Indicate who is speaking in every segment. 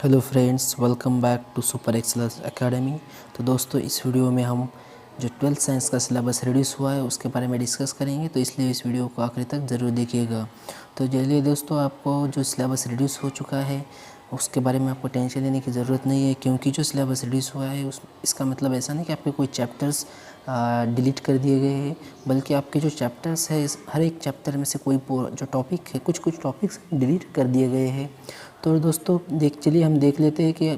Speaker 1: Hello friends, welcome back to super excellence academy. तो दोस्तों, इस वीडियो में हम जो 12th साइंस का सिलेबस रिड्यूस हुआ है उसके बारे में डिस्कस करेंगे, तो इसलिए इस वीडियो को आखिर तक ज़रूर देखिएगा। तो चलिए दोस्तों, आपको जो सिलेबस रिड्यूस हो चुका है उसके बारे में आपको टेंशन लेने की ज़रूरत नहीं है, क्योंकि जो सिलेबस रिड्यूस हुआ है इसका मतलब ऐसा नहीं कि आपके कोई चैप्टर्स डिलीट कर दिए गए हैं, बल्कि आपके जो चैप्टर्स है हर एक चैप्टर में से कोई जो टॉपिक है कुछ टॉपिक्स डिलीट कर दिए गए हैं। तो दोस्तों चलिए हम देख लेते हैं कि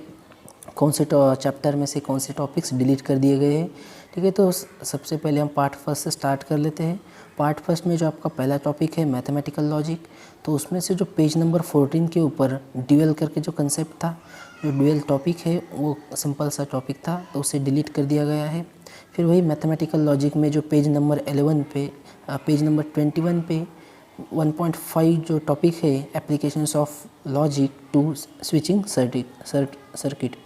Speaker 1: कौन से चैप्टर में से कौन से टॉपिक्स डिलीट कर दिए गए हैं। ठीक है, तो सबसे पहले हम पार्ट फर्स्ट से स्टार्ट कर लेते हैं। पार्ट फर्स्ट में जो आपका पहला टॉपिक है मैथमेटिकल लॉजिक, तो उसमें से जो पेज नंबर 14 के ऊपर ड्यूअल करके जो कंसेप्ट था, जो ड्यूअल टॉपिक है वो सिंपल सा टॉपिक था, तो उसे डिलीट कर दिया गया है। फिर वही मैथमेटिकल लॉजिक में जो पेज नंबर 11 पे पेज नंबर 21 पे 1.5 जो टॉपिक है applications of logic to switching circuit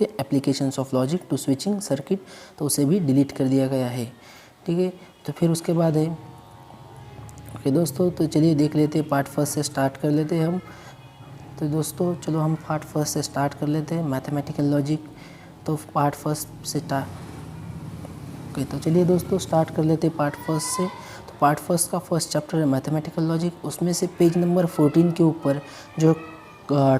Speaker 1: applications of logic to switching circuit, तो उसे भी डिलीट कर दिया गया है। ठीक है, तो फिर उसके बाद है ओके दोस्तों, तो चलिए देख लेते हैं, पार्ट फर्स्ट से स्टार्ट कर लेते हैं हम। तो दोस्तों चलो हम पार्ट फर्स्ट से स्टार्ट कर लेते हैं मैथमेटिकल लॉजिक। तो पार्ट फर्स्ट से ओके, तो चलिए दोस्तों स्टार्ट कर लेते हैं पार्ट फर्स्ट से। तो पार्ट फर्स्ट का फर्स्ट चैप्टर है मैथमेटिकल लॉजिक, उसमें से पेज नंबर 14 के ऊपर जो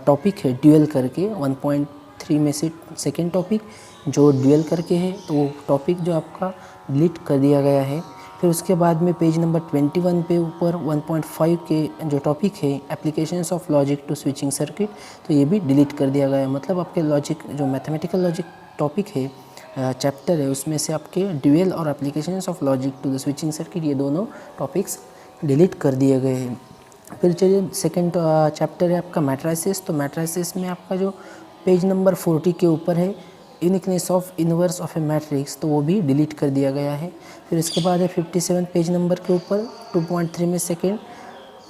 Speaker 1: टॉपिक है ड्यूअल करके 1.3 में से सेकेंड टॉपिक जो ड्यूअल करके है, तो वो टॉपिक जो आपका डिलीट कर दिया गया है। फिर उसके बाद में पेज नंबर 21 पे ऊपर 1.5 के जो टॉपिक है applications of logic to switching circuit, तो ये भी डिलीट कर दिया गया है। मतलब आपके लॉजिक जो मैथमेटिकल लॉजिक टॉपिक है चैप्टर है, उसमें से आपके ड्यूअल और applications of logic to the switching circuit ये दोनों टॉपिक्स डिलीट कर दिए गए हैं। फिर चलिए सेकंड चैप्टर है आपका मैट्राइसिस। तो मैट्राइसिस में आपका जो पेज नंबर 40 के ऊपर है uniqueness of inverse of A matrix, तो वो भी डिलीट कर दिया गया है। फिर इसके बाद है 57 पेज नंबर के ऊपर 2.3 में सेकेंड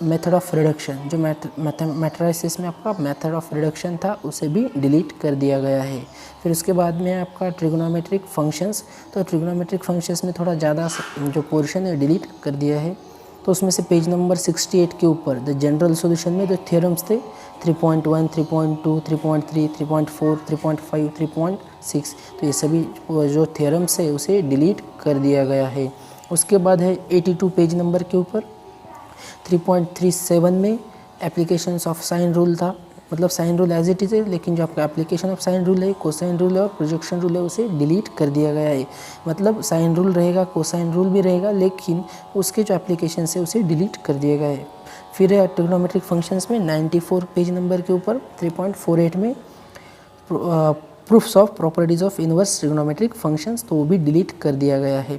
Speaker 1: मेथड ऑफ रिडक्शन, जो मैट्राइसिस में आपका मेथड ऑफ रिडक्शन था उसे भी डिलीट कर दिया गया है। फिर उसके बाद में आपका ट्रिग्नोमेट्रिक फंक्शंस, तो ट्रिग्नोमेट्रिक फंक्शंस में थोड़ा ज़्यादा जो पोर्शन है डिलीट कर दिया है। तो उसमें से पेज नंबर 68 के ऊपर द जनरल सॉल्यूशन में जो थ्योरम्स थे 3.1, 3.2, 3.3, 3.4, 3.5, 3.6, तो ये सभी जो थ्योरम्स है उसे डिलीट कर दिया गया है। उसके बाद है 82 पेज नंबर के ऊपर 3.37 में एप्लीकेशंस ऑफ साइन रूल था, मतलब sine rule as it is है, लेकिन जो आपका एप्लीकेशन ऑफ साइन रूल है, कोसाइन रूल है और प्रोजेक्शन रूल है, उसे डिलीट कर दिया गया है। मतलब साइन रूल रहेगा, कोसाइन रूल भी रहेगा, लेकिन उसके जो एप्लीकेशन है उसे डिलीट कर दिया गया है। फिर है ट्रिग्नोमेट्रिक फंक्शंस में 94 पेज नंबर के ऊपर 3.48 में proofs of properties of inverse trigonometric functions, तो वो भी डिलीट कर दिया गया है।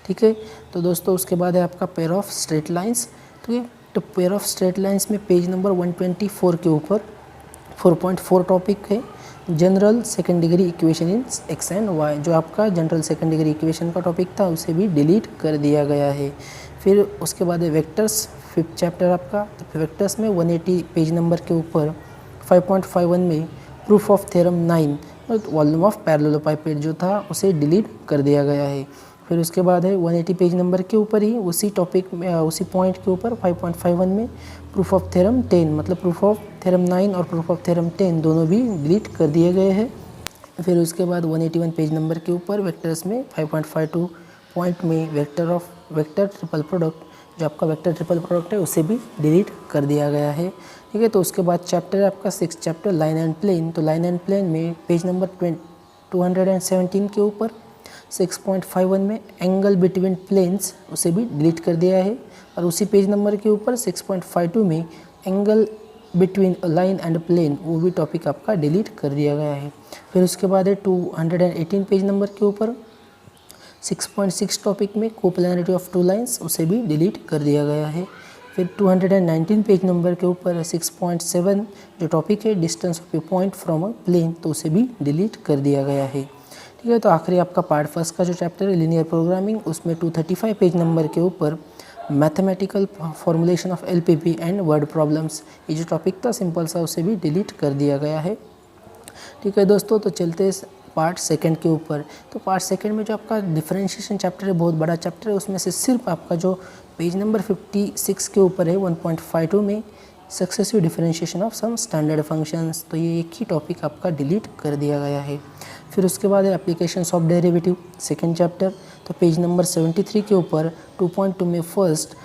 Speaker 1: ठीक है, तो दोस्तों उसके बाद है आपका पेयर ऑफ स्ट्रेट लाइंस। ठीक है, तो पेयर ऑफ स्ट्रेट लाइंस में पेज नंबर 124 के ऊपर 4.4 टॉपिक है general second degree equation in x and y, जो आपका जनरल सेकेंड डिग्री इक्वेशन का टॉपिक था उसे भी डिलीट कर दिया गया है। फिर उसके बाद है वेक्टर्स, फिफ्थ चैप्टर आपका। तो वेक्टर्स में 180 पेज नंबर के ऊपर 5.51 में proof of theorem 9 volume of parallelepiped जो था उसे डिलीट कर दिया गया है। फिर उसके बाद है 180 पेज नंबर के ऊपर ही उसी टॉपिक में उसी पॉइंट के ऊपर 5.51 में प्रूफ ऑफ थ्योरम 10, मतलब प्रूफ ऑफ थ्योरम 9 और प्रूफ ऑफ थ्योरम 10 दोनों भी डिलीट कर दिए गए हैं। फिर उसके बाद 181 पेज नंबर के ऊपर वेक्टर्स में 5.52 पॉइंट में वेक्टर ट्रिपल प्रोडक्ट, जो आपका वेक्टर ट्रिपल प्रोडक्ट है उसे भी डिलीट कर दिया गया है। ठीक है, तो उसके बाद चैप्टर है आपका 6 चैप्टर लाइन एंड प्लेन। तो लाइन एंड प्लेन में पेज नंबर 217 के ऊपर 6.51 में एंगल बिटवीन प्लेन्स उसे भी डिलीट कर दिया है, और उसी पेज नंबर के ऊपर 6.52 में angle between line and plane, वो भी टॉपिक आपका डिलीट कर दिया गया है। फिर उसके बाद है 218 पेज नंबर के ऊपर 6.6 टॉपिक में कोप्लानरिटी ऑफ टू लाइंस, उसे भी डिलीट कर दिया गया है। फिर 219 पेज नंबर के ऊपर 6.7 जो टॉपिक है distance of a point from a plane, तो उसे भी डिलीट कर दिया गया है। ठीक है, तो आखिरी आपका पार्ट फर्स्ट का जो चैप्टर है लीनियर प्रोग्रामिंग, उसमें 235 पेज नंबर के ऊपर mathematical formulation of LPP and word problems, ये जो टॉपिक था सिंपल सा उसे भी डिलीट कर दिया गया है। ठीक है दोस्तों, तो चलते पार्ट सेकंड के ऊपर। तो पार्ट सेकंड में जो आपका डिफरेंशिएशन चैप्टर है बहुत बड़ा चैप्टर है, उसमें से सिर्फ आपका जो पेज नंबर 56 के ऊपर है 1.52 में successive differentiation of some standard functions, तो ये एक ही टॉपिक आपका डिलीट कर दिया गया है। फिर उसके बाद है applications of derivative, second chapter, तो पेज नंबर 73 के ऊपर 2.2 में फर्स्ट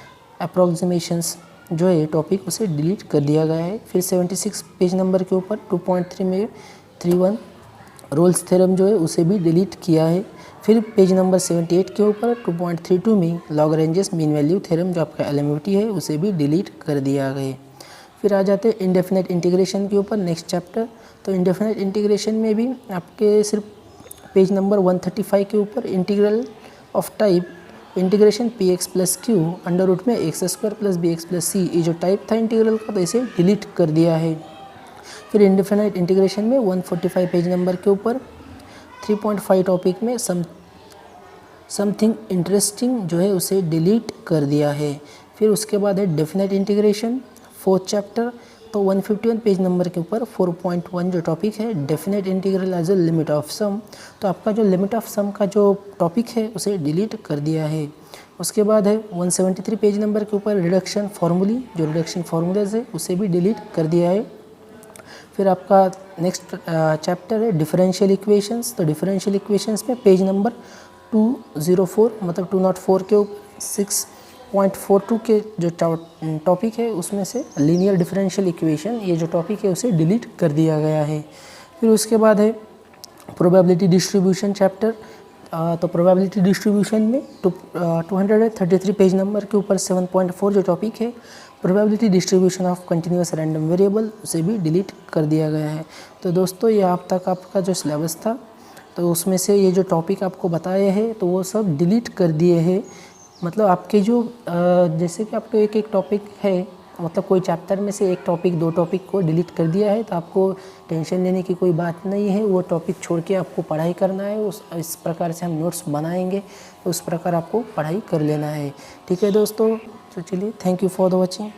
Speaker 1: अप्रॉक्सीमेशंस जो है टॉपिक उसे डिलीट कर दिया गया है। फिर 76 पेज नंबर के ऊपर 2.3 में 3.1 रोल्स थ्योरम जो है उसे भी डिलीट किया है। फिर पेज नंबर 78 के ऊपर 2.32 में लॉगरेंजेस मीन वैल्यू थ्योरम जो आपका एलएमटी है उसे भी डिलीट कर दिया गया है। फिर आ जाते हैं इंडेफिनेट इंटीग्रेशन के ऊपर, नेक्स्ट चैप्टर, तो इंडेफिनेट इंटीग्रेशन में भी आपके सिर्फ पेज नंबर 135 के ऊपर integral of type integration P X plus Q under root में X square plus B X plus C, ये जो टाइप था इंटीग्रल का तो इसे डिलीट कर दिया है। फिर इंडेफिनेट इंटीग्रेशन में 145 पेज नंबर के ऊपर 3.5 टॉपिक में समथिंग इंटरेस्टिंग जो है उसे डिलीट कर दिया है। फिर उसके बाद है डेफिनेट इंटीग्रेशन, फोर्थ चैप्टर, तो 151 पेज नंबर के ऊपर 4.1 जो टॉपिक है definite integral as a limit of sum, तो आपका जो लिमिट ऑफ सम का जो टॉपिक है उसे डिलीट कर दिया है। उसके बाद है 173 पेज नंबर के ऊपर रिडक्शन फार्मूली, जो रिडक्शन फार्मूलाज है उसे भी डिलीट कर दिया है। फिर आपका नेक्स्ट चैप्टर है डिफरेंशियल इक्वेशंस, तो डिफरेंशियल इक्वेशंस में पेज नंबर 204 मतलब 204 के ऊपर 6.42 के जो टॉपिक है उसमें से लीनियर डिफरेंशियल इक्वेशन, ये जो टॉपिक है उसे डिलीट कर दिया गया है। फिर उसके बाद है प्रोबेबिलिटी डिस्ट्रीब्यूशन चैप्टर, तो प्रोबेबिलिटी डिस्ट्रीब्यूशन में 233 पेज नंबर के ऊपर 7.4 जो टॉपिक है probability distribution of continuous random variable, उसे भी डिलीट कर दिया गया है। तो दोस्तों ये आप तक आपका जो सिलेबस था तो उसमें से ये जो टॉपिक आपको बताए हैं तो वो सब डिलीट कर दिए हैं। मतलब आपके जो जैसे कि आपको एक एक टॉपिक है, मतलब कोई चैप्टर में से एक टॉपिक दो टॉपिक को डिलीट कर दिया है तो आपको टेंशन लेने की कोई बात नहीं है, वो टॉपिक छोड़ के आपको पढ़ाई करना है। इस प्रकार से हम नोट्स बनाएंगे तो उस प्रकार आपको पढ़ाई कर लेना है। ठीक है दोस्तों, तो चलिए thank you for the watching.